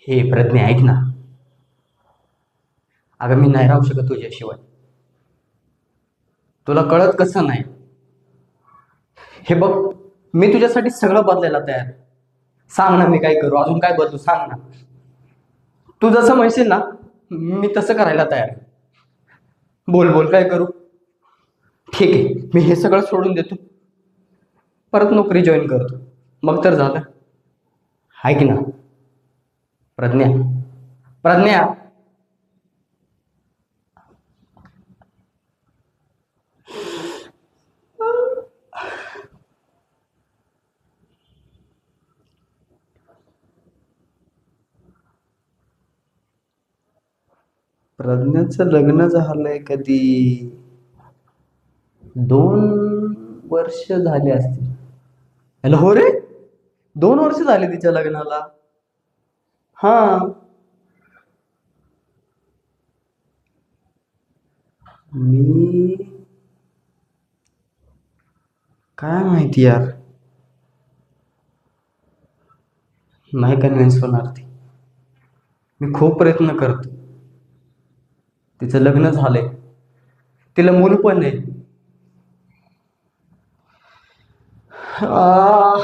हे प्रज्ञा, ऐक ना. अगं मी नाही राहू शकत तुझ्याशिवाय. तुला कळत कसं नाही? हे बघ, मी तुझ्यासाठी सगळं बदलायला तयार आहे. सांग ना, मी काय करू? अजून काय बदलू? सांग ना. तू जसं म्हणशील ना, मी तसं करायला तयार आहे. बोल बोल, काय करू? ठीक आहे, मी हे सगळं सोडून देतो. परत नोकरी जॉईन करतो. मग तर झालं. ऐक ना प्रज्ञा. प्रज्ञा. प्रज्ञाचं लग्न झालंय कधी? 2 वर्ष झाले असतील. हॅलो, हो रे, 2 वर्ष झाले तिच्या लग्नाला. हा. मी काय माहिती यार. नाही कन्व्हिन्स होणार ती. मी खूप प्रयत्न करतो. तिचं लग्न झालंय, तिला मूल पण आहे. आ,